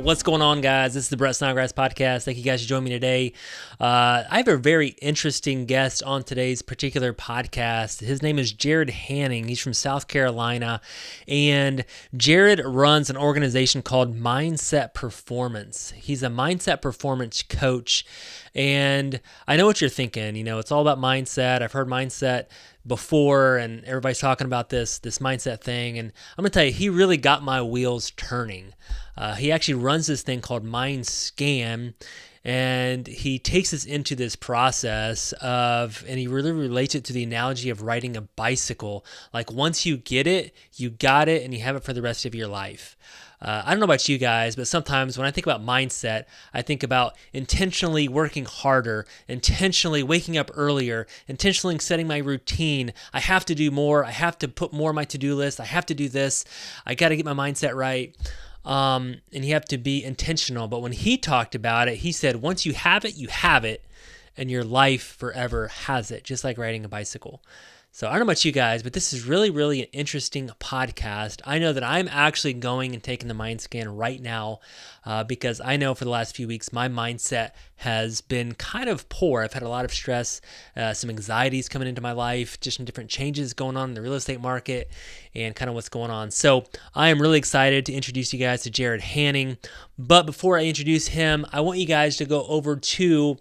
What's going on, guys? This is the Brett Snodgrass podcast. Thank you guys for joining me today. I have a very interesting guest on today's particular podcast. His name is Jarrod Hanning. He's from South Carolina, and Jarrod runs an organization called Mindset Performance. He's a mindset performance coach, and I know what you're thinking. You know, it's all about mindset. I've heard mindset before, and everybody's talking about this mindset thing, and I'm gonna tell you, he really got my wheels turning. He actually runs this thing called MindScan, and he takes us into this process of, and he really relates it to the analogy of riding a bicycle. Like, once you get it, you got it, and you have it for the rest of your life. I don't know about you guys, but sometimes when I think about mindset, I think about intentionally working harder, intentionally waking up earlier, intentionally setting my routine. I have to do more. I have to put more on my to-do list. I have to do this. I got to get my mindset right. And you have to be intentional. But when he talked about it, he said, once you have it, and your life forever has it, just like riding a bicycle. So I don't know about you guys, but this is really, really an interesting podcast. I know that I'm actually going and taking the MindScan right now because I know for the last few weeks, my mindset has been kind of poor. I've had a lot of stress, some anxieties coming into my life, just some different changes going on in the real estate market and kind of what's going on. So I am really excited to introduce you guys to Jarrod Hanning. But before I introduce him, I want you guys to go over to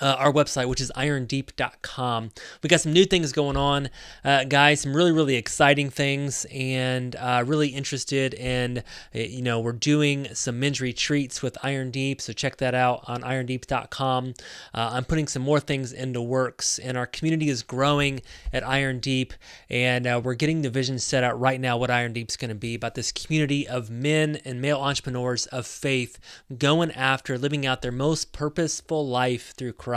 our website, which is irondeep.com. We got some new things going on, guys, some really, really exciting things, and really interested in, we're doing some men's retreats with Iron Deep, so check that out on irondeep.com. I'm putting some more things into works, and our community is growing at Iron Deep, and we're getting the vision set out right now what Iron Deep's going to be, about this community of men and male entrepreneurs of faith going after living out their most purposeful life through Christ.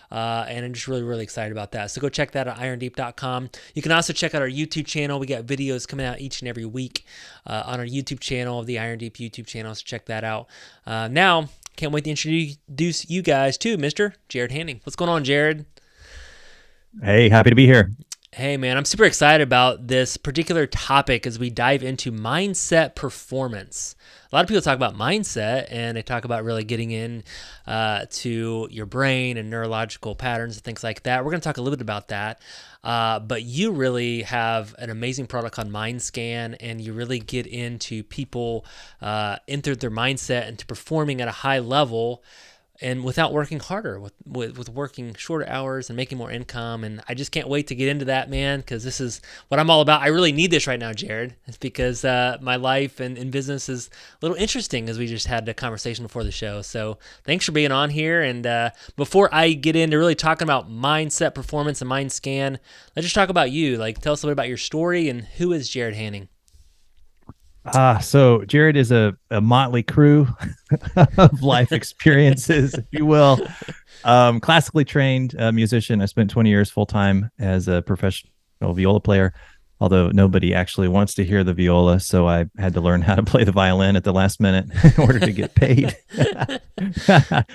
And I'm just really, really excited about that. So go check that at irondeep.com. You can also check out our YouTube channel. We got videos coming out each and every week on our YouTube channel, the Iron Deep YouTube channel. So check that out. Now, can't wait to introduce you guys to Mr. Jarrod Hanning. What's going on, Jarrod? Hey, happy to be here. Hey, man, I'm super excited about this particular topic as we dive into mindset performance. A lot of people talk about mindset, and they talk about really getting in to your brain and neurological patterns and things like that. We're going to talk a little bit about that. But you really have an amazing product on MindScan, and you really get into people enter their mindset into performing at a high level, and without working harder, with working shorter hours and making more income. And I just can't wait to get into that, man, because this is what I'm all about. I really need this right now, Jarrod. It's because my life and business is a little interesting, as we just had a conversation before the show. So thanks for being on here. And before I get into really talking about mindset performance and MindScan, let's just talk about you. Like, tell us a little bit about your story and who is Jarrod Hanning? So Jarrod is a motley crew of life experiences, if you will. Classically trained musician. I spent 20 years full-time as a professional viola player, although nobody actually wants to hear the viola, so I had to learn how to play the violin at the last minute in order to get paid.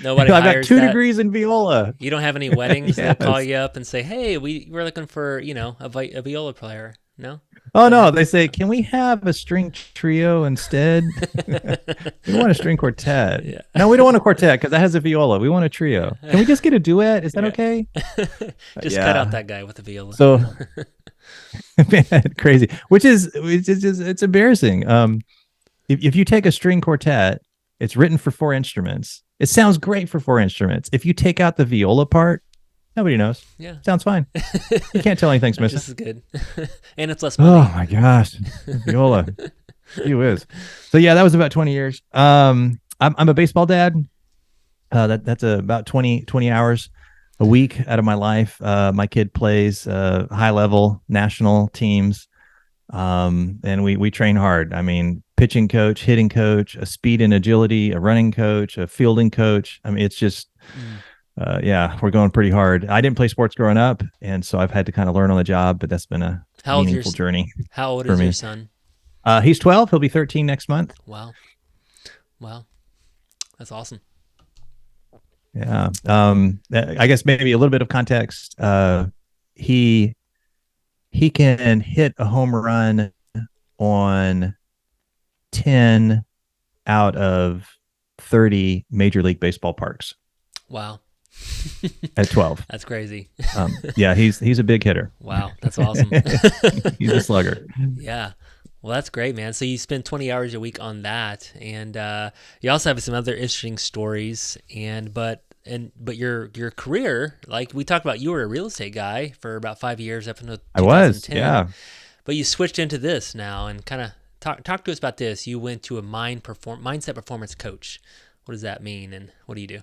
Nobody I've got 2 that. degrees in viola. You don't have any weddings Yes. that call you up and say, hey, we're looking for, a viola player? No? Oh, no. They say, can we have a string trio instead? We want a string quartet. Yeah. No, we don't want a quartet because that has a viola. We want a trio. Can we just get a duet? Is that okay? Just cut out that guy with the viola. So, man, crazy. It's embarrassing. If you take a string quartet, it's written for 4 instruments. It sounds great for 4 instruments. If you take out the viola part, nobody knows. Yeah. Sounds fine. You can't tell anything's missing. This is good. And it's less money. Oh my gosh. Viola. Gee whiz. So yeah, that was about 20 years. I'm a baseball dad. That's about 20 hours a week out of my life. My kid plays high level national teams. And we train hard. I mean, pitching coach, hitting coach, a speed and agility, a running coach, a fielding coach. I mean, it's just we're going pretty hard. I didn't play sports growing up, and so I've had to kind of learn on the job, but that's been a meaningful journey. How old is your son? He's 12. He'll be 13 next month. Wow. That's awesome. Yeah. I guess maybe a little bit of context. He can hit a home run on 10 out of 30 Major League Baseball parks Wow. at 12. That's crazy. Yeah, he's a big hitter. Wow, that's awesome. He's a slugger. Yeah. Well, that's great, man. So you spend 20 hours a week on that, and you also have some other interesting stories. But your career, like we talked about, you were a real estate guy for about 5 years up until I was, 2010. yeah. But you switched into this now, and kind of talk to us about this. You went to a mindset performance coach. What does that mean, and what do you do?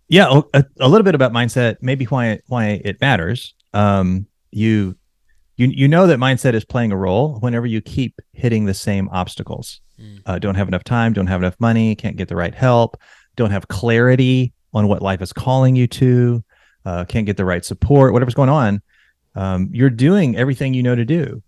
Yeah, a little bit about mindset, maybe why it matters. You know that mindset is playing a role whenever you keep hitting the same obstacles. Don't have enough time, don't have enough money, can't get the right help, don't have clarity on what life is calling you to, can't get the right support, whatever's going on. You're doing everything you know to do.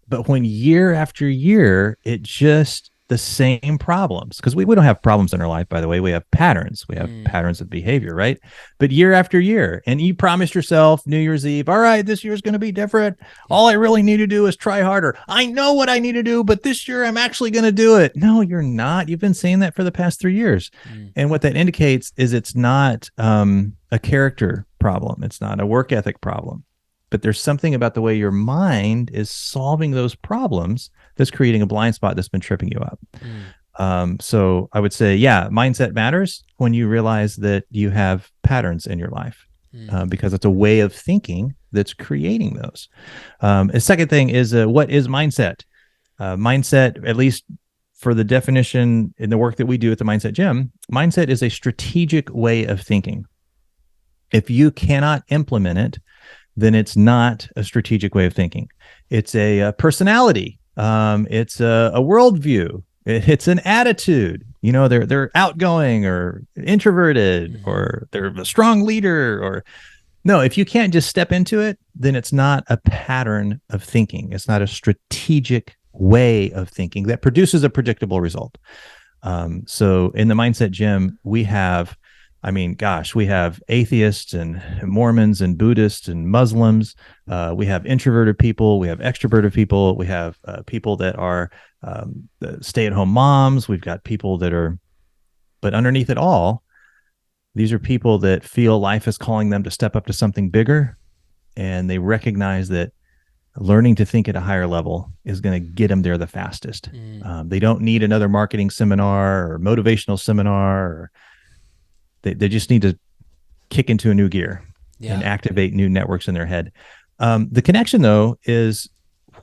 But when year after year, it just the same problems, because we don't have problems in our life, by the way, we have patterns. We have patterns of behavior, right? But year after year, and you promised yourself New Year's Eve, all right, this year's going to be different. All I really need to do is try harder. I know what I need to do, but this year I'm actually going to do it. No, you're not. You've been saying that for the past 3 years. And what that indicates is it's not a character problem. It's not a work ethic problem. But there's something about the way your mind is solving those problems that's creating a blind spot that's been tripping you up. So I would say, yeah, mindset matters when you realize that you have patterns in your life, because it's a way of thinking that's creating those. The second thing is, what is mindset? Mindset, at least for the definition in the work that we do at the Mindset Gym, mindset is a strategic way of thinking. If you cannot implement it, then it's not a strategic way of thinking. It's a personality. It's a worldview. It's an attitude. You know, they're outgoing or introverted, or they're a strong leader. Or no, if you can't just step into it, then it's not a pattern of thinking. It's not a strategic way of thinking that produces a predictable result. So in the Mindset Gym, we have, we have atheists and Mormons and Buddhists and Muslims. We have introverted people. We have extroverted people. We have people that are stay-at-home moms. We've got people that are, but underneath it all, these are people that feel life is calling them to step up to something bigger. And they recognize that learning to think at a higher level is going to get them there the fastest. They don't need another marketing seminar or motivational seminar, or they just need to kick into a new gear and activate new networks in their head. The connection, though, is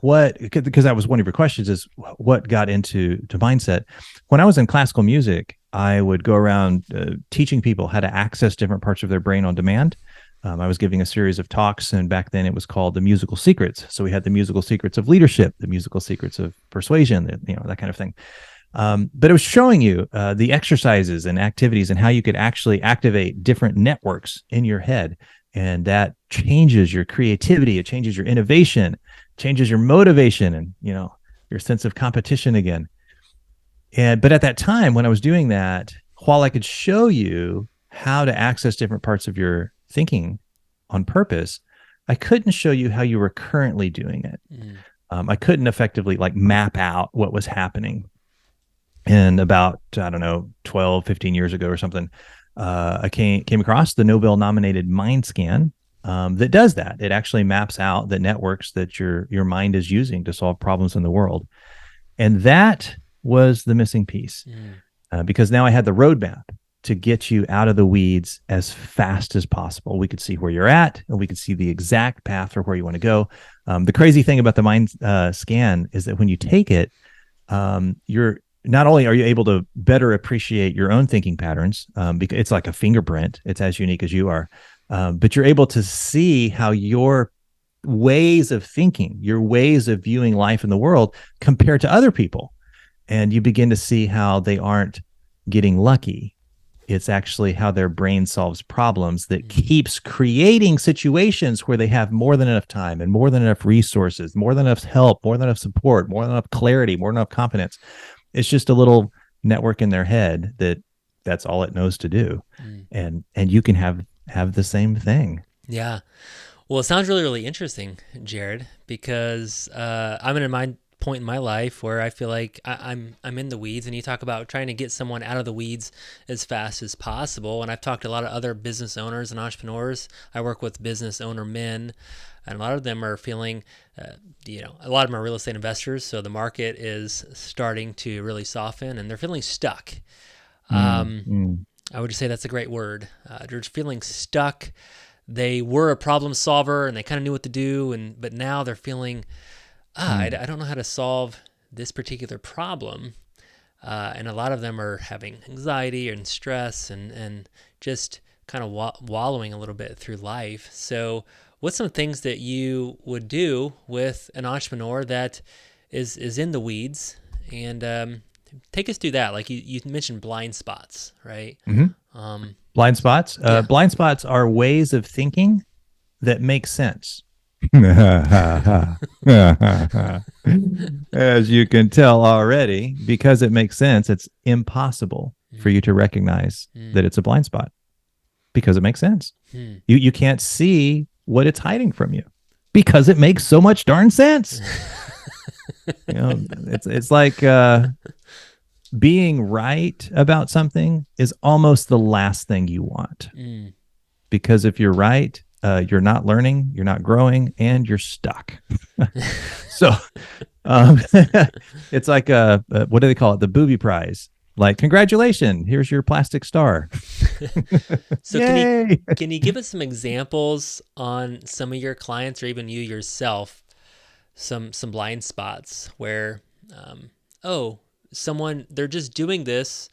because that was one of your questions, is what got into mindset. When I was in classical music, I would go around teaching people how to access different parts of their brain on demand. I was giving a series of talks, and back then it was called the musical secrets. So we had the musical secrets of leadership, the musical secrets of persuasion, that kind of thing. But it was showing you the exercises and activities and how you could actually activate different networks in your head. And that changes your creativity. It changes your innovation, changes your motivation, and, your sense of competition again. But at that time, when I was doing that, while I could show you how to access different parts of your thinking on purpose, I couldn't show you how you were currently doing it. I couldn't effectively map out what was happening. And about, 12, 15 years ago or something, I came across the Nobel nominated MindScan that does that. It actually maps out the networks that your mind is using to solve problems in the world. And that was the missing piece, because now I had the roadmap to get you out of the weeds as fast as possible. We could see where you're at, and we could see the exact path for where you want to go. The crazy thing about the Mind Scan is that when you take it, you're not only are you able to better appreciate your own thinking patterns, because it's like a fingerprint, it's as unique as you are, but you're able to see how your ways of thinking, your ways of viewing life in the world compare to other people. And you begin to see how they aren't getting lucky. It's actually how their brain solves problems that keeps creating situations where they have more than enough time and more than enough resources, more than enough help, more than enough support, more than enough clarity, more than enough confidence. It's just a little network in their head that's all it knows to do. And you can have the same thing. Yeah. Well, it sounds really, really interesting, Jarrod, because I'm in a point in my life where I feel like I'm in the weeds, and you talk about trying to get someone out of the weeds as fast as possible. And I've talked to a lot of other business owners and entrepreneurs. I work with business owner men, and a lot of them are feeling, a lot of them are real estate investors, so the market is starting to really soften, and they're feeling stuck. I would just say that's a great word. They're feeling stuck. They were a problem solver, and they kind of knew what to do, but now they're feeling, I don't know how to solve this particular problem. And a lot of them are having anxiety and stress and just kind of wallowing a little bit through life. So what's some things that you would do with an entrepreneur that is in the weeds? And take us through that. Like you mentioned blind spots, right? Blind spots. Yeah. Blind spots are ways of thinking that make sense. As you can tell already, because it makes sense, it's impossible for you to recognize that it's a blind spot because it makes sense. You can't see what it's hiding from you because it makes so much darn sense. It's like being right about something is almost the last thing you want. Because if you're right, you're not learning, you're not growing, and you're stuck. So it's like what do they call it? The booby prize. Like, congratulations, here's your plastic star. So can you give us some examples on some of your clients or even you yourself, some blind spots where, they're just doing this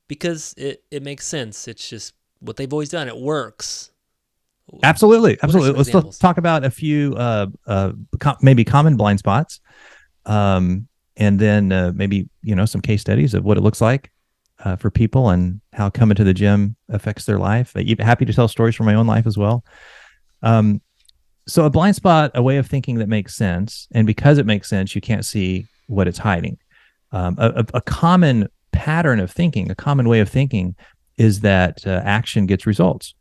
because it makes sense. It's just what they've always done. It works. Absolutely. Let's talk about a few maybe common blind spots, and then maybe some case studies of what it looks like for people and how coming to the gym affects their life. Happy to tell stories from my own life as well. So a blind spot, a way of thinking that makes sense, and because it makes sense, you can't see what it's hiding. A common pattern of thinking, a common way of thinking, is that action gets results.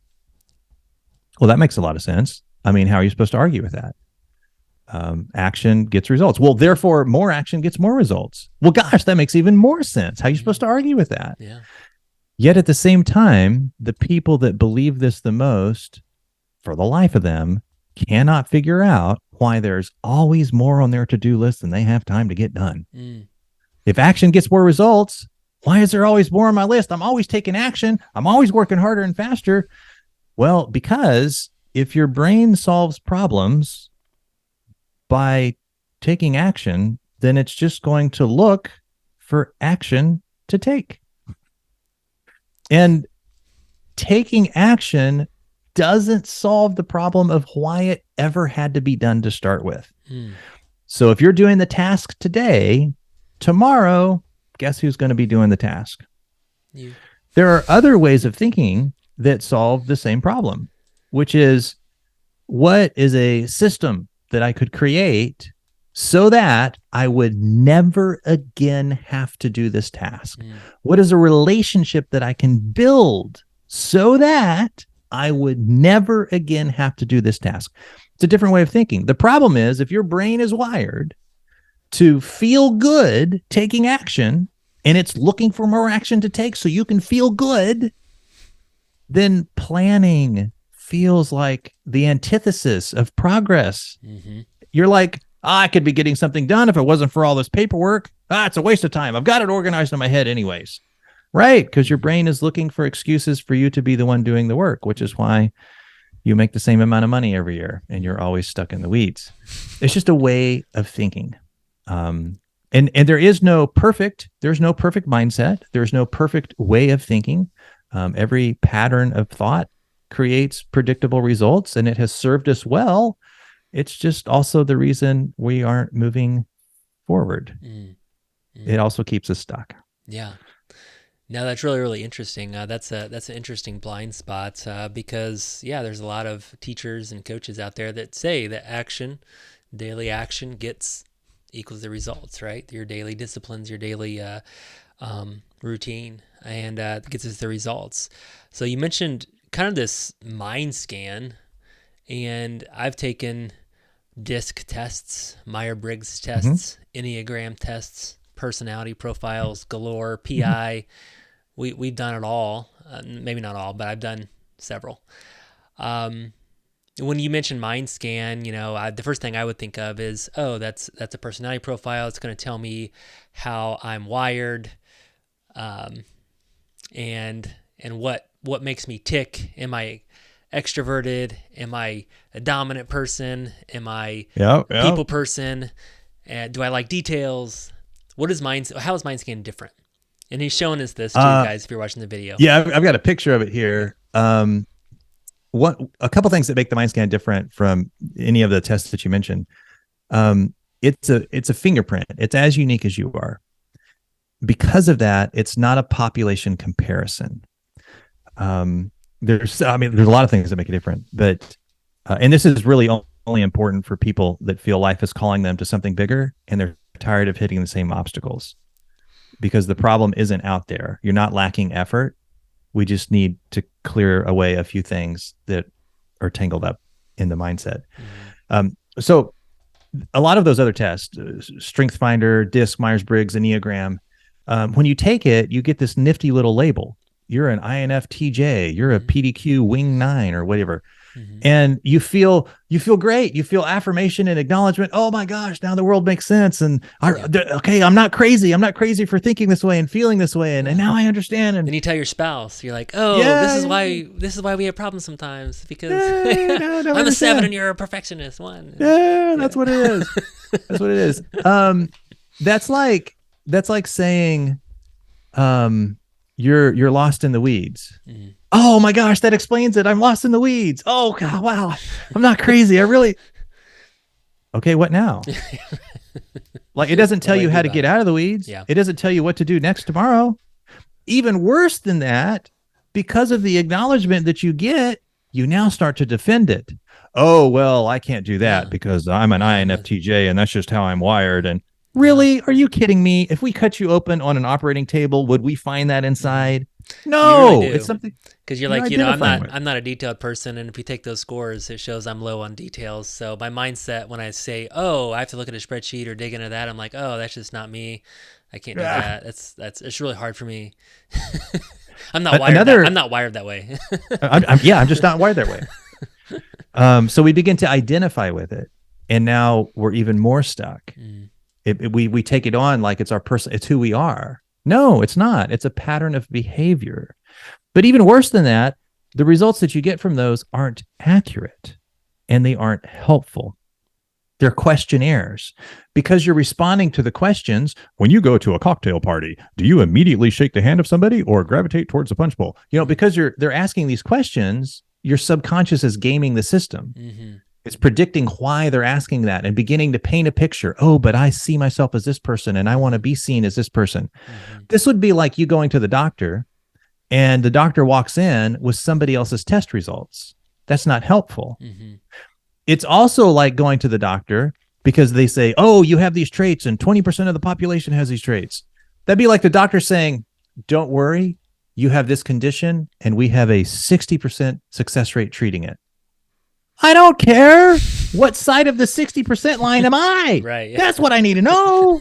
Well, that makes a lot of sense. I mean, how are you supposed to argue with that? Action gets results. Well, therefore, more action gets more results. Well, gosh, that makes even more sense. How are you supposed to argue with that? Yeah. Yet at the same time, the people that believe this the most, for the life of them, cannot figure out why there's always more on their to-do list than they have time to get done. If action gets more results, why is there always more on my list? I'm always taking action. I'm always working harder and faster. Well, because if your brain solves problems by taking action, then it's just going to look for action to take. And taking action doesn't solve the problem of why it ever had to be done to start with. So if you're doing the task today, tomorrow, guess who's going to be doing the task? You. There are other ways of thinking that solve the same problem, which is, what is a system that I could create so that I would never again have to do this task? What is a relationship that I can build so that I would never again have to do this task? It's a different way of thinking. The problem is, if your brain is wired to feel good taking action, and it's looking for more action to take so you can feel good, then planning feels like the antithesis of progress. You're like, I could be getting something done if it wasn't for all this paperwork. It's a waste of time. I've got it organized in my head anyways. Right? Because your brain is looking for excuses for you to be the one doing the work, which is why you make the same amount of money every year and you're always stuck in the weeds. It's just a way of thinking. And there's no perfect mindset. There's no perfect way of thinking. Every pattern of thought creates predictable results, and it has served us well. It's just also the reason we aren't moving forward. It also keeps us stuck. Yeah. No, that's really, really interesting. That's an interesting blind spot because, there's a lot of teachers and coaches out there that say that daily action equals the results, right? Your daily disciplines, your daily routine, and gets us the results. So you mentioned kind of this MindScan, and I've taken DISC tests, Myers-Briggs Hmm. tests, Enneagram tests, personality profiles galore, Hmm. PI. We've done it all. Maybe not all, but I've done several. Um, when you mention MindScan, the first thing I would think of is, oh, that's a personality profile. It's going to tell me how I'm wired, um, and what makes me tick. Am I extroverted? Am I a dominant person? Am I Yeah, a yeah. people person? Do I like details? How is MindScan different? And he's showing us this too, Uh, guys, if you're watching the video. yeah, I've got a picture of it here. A couple things that make the mind scan different from any of the tests that you mentioned. It's a fingerprint. It's as unique as you are. Because of that, it's not a population comparison. There's a lot of things that make it different, but and this is really only important for people that feel life is calling them to something bigger and they're tired of hitting the same obstacles, because the problem isn't out there. You're not lacking effort. We just need to clear away a few things that are tangled up in the mindset. So a lot of those other tests, Strength Finder, DISC, Myers-Briggs, Enneagram, when you take it, you get this nifty little label. You're an INFTJ, you're a PDQ Wing 9 or whatever. And you feel great. You feel affirmation and acknowledgement. Oh my gosh, now the world makes sense. And okay, I'm not crazy. I'm not crazy for thinking this way and feeling this way. And now I understand. And then you tell your spouse, you're like, oh, yeah, this is why we have problems sometimes, because no, I'm a 7 and you're a perfectionist 1. Yeah, that's what it is. That's what it is. That's like saying, you're lost in the weeds. Oh my gosh, that explains it. I'm lost in the weeds. Oh God, wow. I'm not crazy. Okay, what now? Like, it doesn't tell you how to get out of the weeds. Yeah. It doesn't tell you what to do next tomorrow. Even worse than that, because of the acknowledgement that you get, you now start to defend it. Oh, well, I can't do that because I'm an INFTJ and that's just how I'm wired. And really, are you kidding me? If we cut you open on an operating table, would we find that inside? No, really it's something, because you're like, I'm not a detailed person, and if you take those scores, it shows I'm low on details. So my mindset when I say, oh, I have to look at a spreadsheet or dig into that, I'm like, oh, that's just not me. I can't do that. It's really hard for me. I'm not wired. I'm not wired that way. I'm just not wired that way. So we begin to identify with it, and now we're even more stuck. We take it on like it's our person. It's who we are. No, it's not. It's a pattern of behavior. But even worse than that, the results that you get from those aren't accurate and they aren't helpful. They're questionnaires, because you're responding to the questions. When you go to a cocktail party, do you immediately shake the hand of somebody or gravitate towards the punch bowl? Because they're asking these questions, your subconscious is gaming the system. It's predicting why they're asking that and beginning to paint a picture. Oh, but I see myself as this person and I want to be seen as this person. This would be like you going to the doctor and the doctor walks in with somebody else's test results. That's not helpful. It's also like going to the doctor because they say, oh, you have these traits and 20% of the population has these traits. That'd be like the doctor saying, don't worry, you have this condition and we have a 60% success rate treating it. I don't care. What side of the 60% line am I? Right. Yeah. That's what I need to know.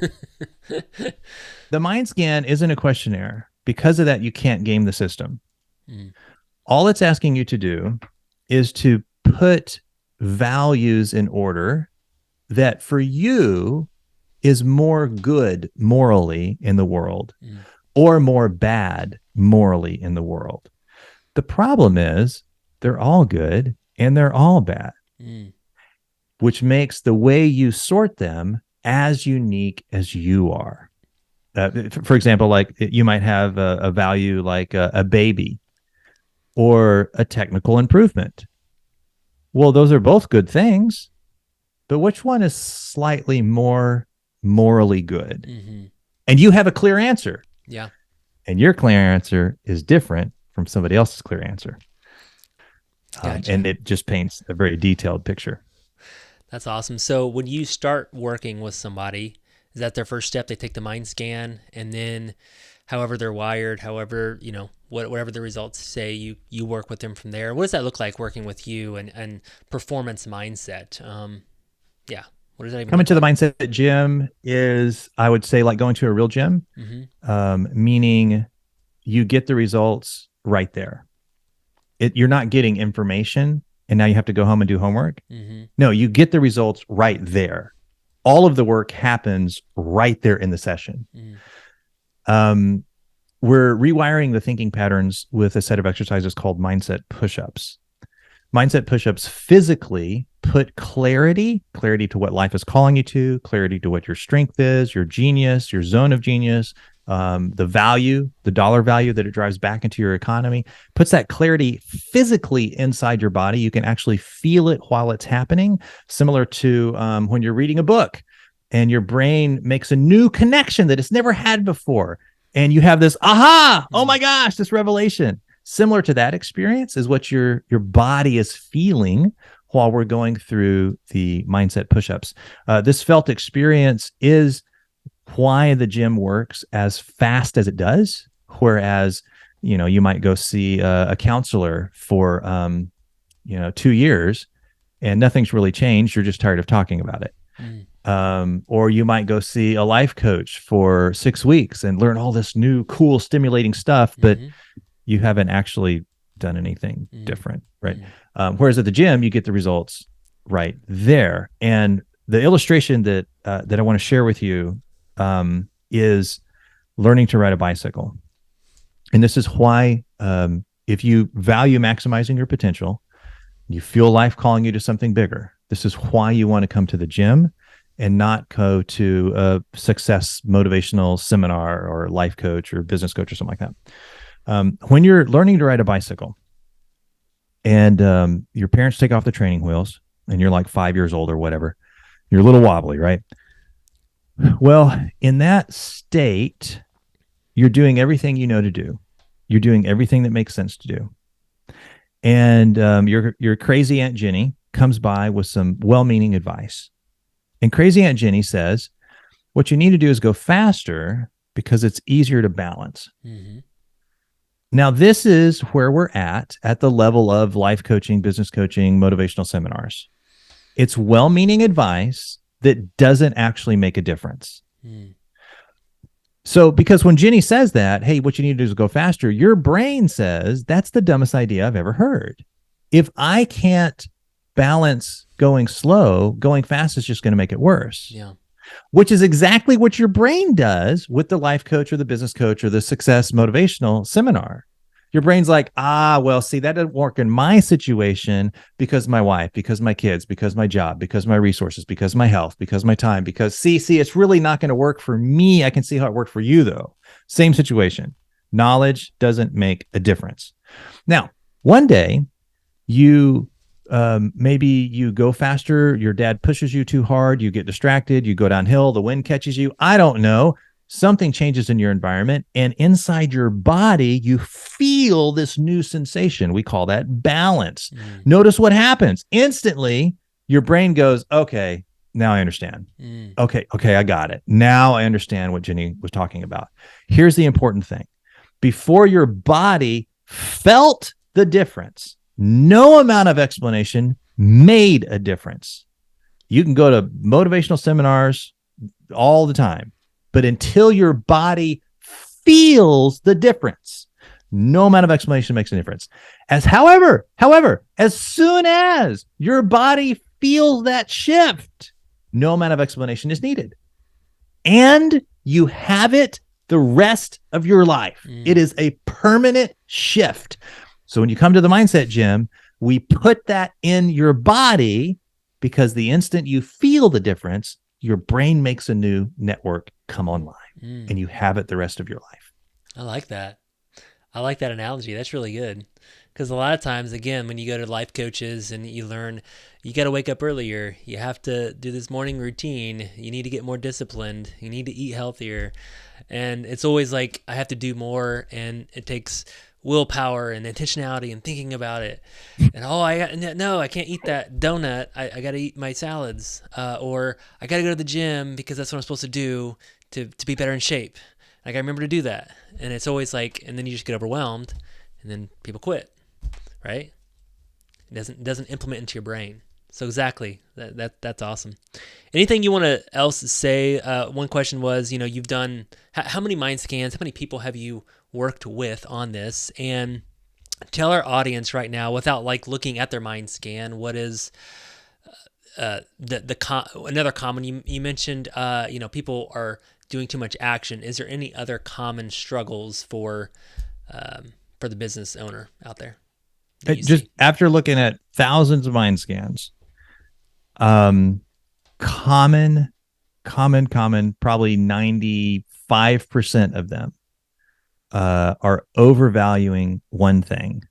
The mind scan isn't a questionnaire. Because of that, you can't game the system. All it's asking you to do is to put values in order that for you is more good morally in the world or more bad morally in the world. The problem is they're all good and they're all bad, which makes the way you sort them as unique as you are. For example, like you might have a value like a baby or a technical improvement. Well, those are both good things, but which one is slightly more morally good? And you have a clear answer. Yeah. And your clear answer is different from somebody else's clear answer. Gotcha. And it just paints a very detailed picture. That's awesome. So when you start working with somebody, is that their first step? They take the mind scan, and then however they're wired, however, whatever the results say, you work with them from there. What does that look like working with you and performance mindset? Yeah. What does that even Coming look to the like? mindset gym is, I would say, like going to a real gym, Mm-hmm. meaning you get the results right there. You're not getting information and now you have to go home and do homework. Mm-hmm. No, you get the results right there. All of the work happens right there in the session. Mm-hmm. Um, we're rewiring the thinking patterns with a set of exercises called mindset push-ups. Mindset push-ups physically put clarity to what life is calling you to, clarity to what your strength is, your genius, your zone of genius, the value, the dollar value that it drives back into your economy, puts that clarity physically inside your body. You can actually feel it while it's happening, similar to when you're reading a book and your brain makes a new connection that it's never had before. And you have this, aha, oh my gosh, this revelation. Similar to that experience is what your body is feeling while we're going through the mindset push-ups. This felt experience is why the gym works as fast as it does, whereas you might go see a counselor for 2 years and nothing's really changed. You're just tired of talking about it. Or you might go see a life coach for 6 weeks and learn all this new, cool, stimulating stuff, but you haven't actually done anything different, right? Whereas at the gym, you get the results right there. And the illustration that I want to share with you is learning to ride a bicycle. And this is why, if you value maximizing your potential, you feel life calling you to something bigger, this is why you want to come to the gym and not go to a success motivational seminar or life coach or business coach or something like that. When you're learning to ride a bicycle and your parents take off the training wheels and you're like 5 years old or whatever, you're a little wobbly, right? Well, in that state, you're doing everything you know to do. You're doing everything that makes sense to do. And your crazy Aunt Jenny comes by with some well-meaning advice. And crazy Aunt Jenny says, what you need to do is go faster because it's easier to balance. Now, this is where we're at the level of life coaching, business coaching, motivational seminars. It's well-meaning advice that doesn't actually make a difference. So, because when Jenny says that, hey, what you need to do is go faster, your brain says, that's the dumbest idea I've ever heard. If I can't balance going slow, going fast is just going to make it worse. Yeah. Which is exactly what your brain does with the life coach or the business coach or the success motivational seminar. Your brain's like, well, see, that doesn't work in my situation because my wife, because my kids, because my job, because my resources, because my health, because my time, because see, it's really not going to work for me. I can see how it worked for you though. Same situation. Knowledge doesn't make a difference. Now, one day maybe you go faster, your dad pushes you too hard, you get distracted, you go downhill, the wind catches you. I don't know. Something changes in your environment, and inside your body, you feel this new sensation. We call that balance. Notice what happens. Instantly, your brain goes, okay, now I understand. Okay, I got it. Now I understand what Jenny was talking about. Here's the important thing. Before your body felt the difference, no amount of explanation made a difference. You can go to motivational seminars all the time, but until your body feels the difference, no amount of explanation makes a difference. However, as soon as your body feels that shift, no amount of explanation is needed. And you have it the rest of your life. It is a permanent shift. So when you come to the mindset gym, we put that in your body because the instant you feel the difference, your brain makes a new network come online and you have it the rest of your life. I like that. I like that analogy. That's really good. Because a lot of times, again, when you go to life coaches and you learn, you got to wake up earlier. You have to do this morning routine. You need to get more disciplined. You need to eat healthier. And it's always like, I have to do more. And it takes willpower and intentionality and thinking about it. And I can't eat that donut. I got to eat my salads. Or I got to go to the gym because that's what I'm supposed to do to be better in shape. Like I remember to do that. And it's always like, and then you just get overwhelmed and then people quit, right? It doesn't implement into your brain. So exactly, that's awesome. Anything you want to else say? One question was, you've done how many mind scans? How many people have you worked with on this? And tell our audience right now, without like looking at their mind scan, what is another common you mentioned? People are doing too much action. Is there any other common struggles for the business owner out there? Just after looking at thousands of mind scans, common, probably 95% of them are overvaluing one thing,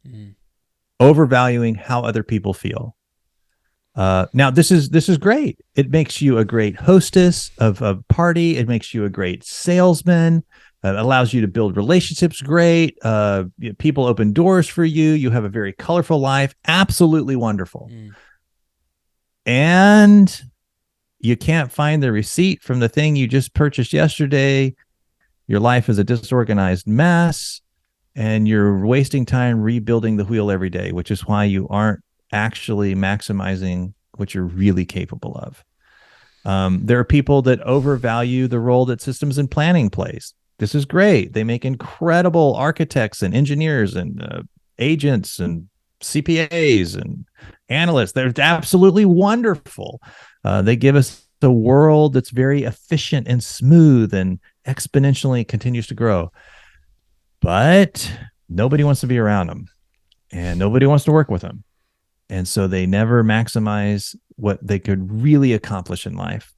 overvaluing how other people feel. Now this is great. It makes you a great hostess of a party. It makes you a great salesman. It allows you to build relationships great. People open doors for you. You have a very colorful life. Absolutely wonderful. And you can't find the receipt from the thing you just purchased yesterday. Your life is a disorganized mess, and you're wasting time rebuilding the wheel every day, which is why you aren't actually maximizing what you're really capable of. There are people that overvalue the role that systems and planning plays. This is great. They make incredible architects and engineers and agents and CPAs and analysts. They're absolutely wonderful. They give us a world that's very efficient and smooth and exponentially continues to grow. But nobody wants to be around them, and nobody wants to work with them. And so they never maximize what they could really accomplish in life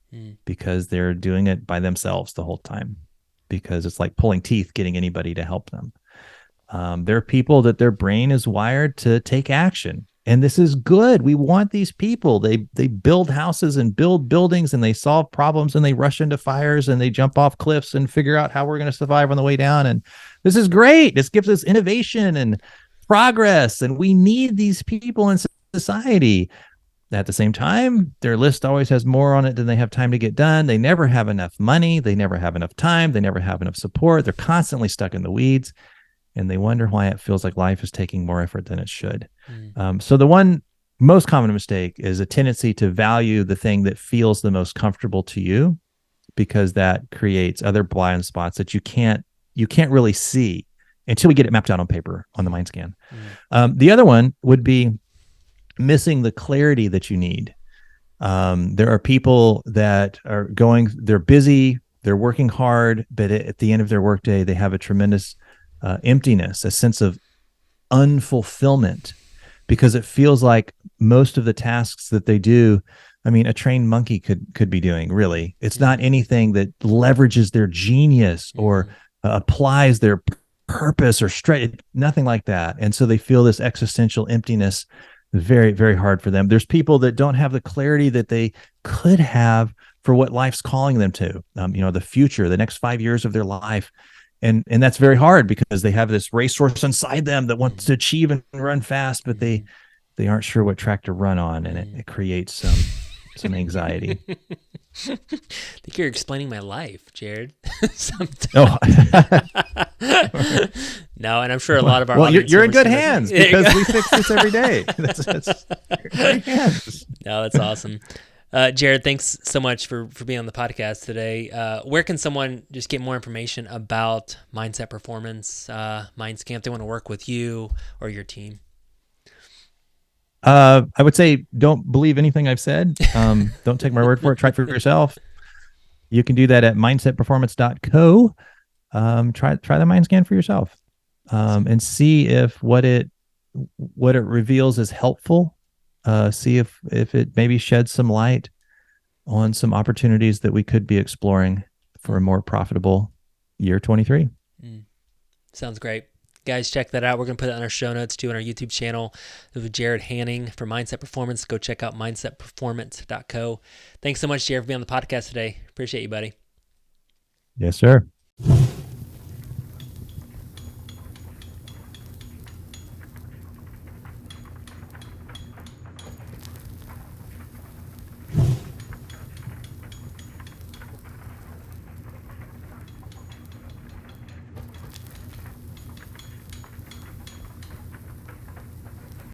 because they're doing it by themselves the whole time, because it's like pulling teeth getting anybody to help them. There are people that their brain is wired to take action. And this is good. We want these people. They build houses and build buildings, and they solve problems, and they rush into fires, and they jump off cliffs and figure out how we're going to survive on the way down. And this is great. This gives us innovation and progress. And we need these people in society. At the same time, their list always has more on it than they have time to get done. They never have enough money. They never have enough time. They never have enough support. They're constantly stuck in the weeds, and they wonder why it feels like life is taking more effort than it should. So the one most common mistake is a tendency to value the thing that feels the most comfortable to you, because that creates other blind spots that you can't really see until we get it mapped out on paper on the MindScan. The other one would be missing the clarity that you need. There are people that are they're busy, they're working hard, but at the end of their workday, they have a tremendous emptiness, a sense of unfulfillment, because it feels like most of the tasks that they do, I mean, a trained monkey could be doing, really. It's not anything that leverages their genius or applies their purpose or nothing like that. And so they feel this existential emptiness. Very, very hard for them. There's people that don't have the clarity that they could have for what life's calling them to, the future, the next 5 years of their life. And that's very hard because they have this racehorse inside them that wants to achieve and run fast, but they aren't sure what track to run on, and it creates some anxiety. I think you're explaining my life, Jarrod. No, and I'm sure a lot of our audience you're in good hands because we fix this every day. That's great hands. No, that's awesome. Jarrod, thanks so much for being on the podcast today. Where can someone just get more information about Mindset Performance, MindScan, if they want to work with you or your team? I would say don't believe anything I've said. Don't take my word for it. Try it for yourself. You can do that at mindsetperformance.co. Try the MindScan for yourself, and see if what it reveals is helpful. See if it maybe sheds some light on some opportunities that we could be exploring for a more profitable year 23. Sounds great. Guys, check that out. We're going to put it on our show notes too on our YouTube channel. With Jarrod Hanning for Mindset Performance. Go check out mindsetperformance.co. Thanks so much, Jarrod, for being on the podcast today. Appreciate you, buddy. Yes, sir.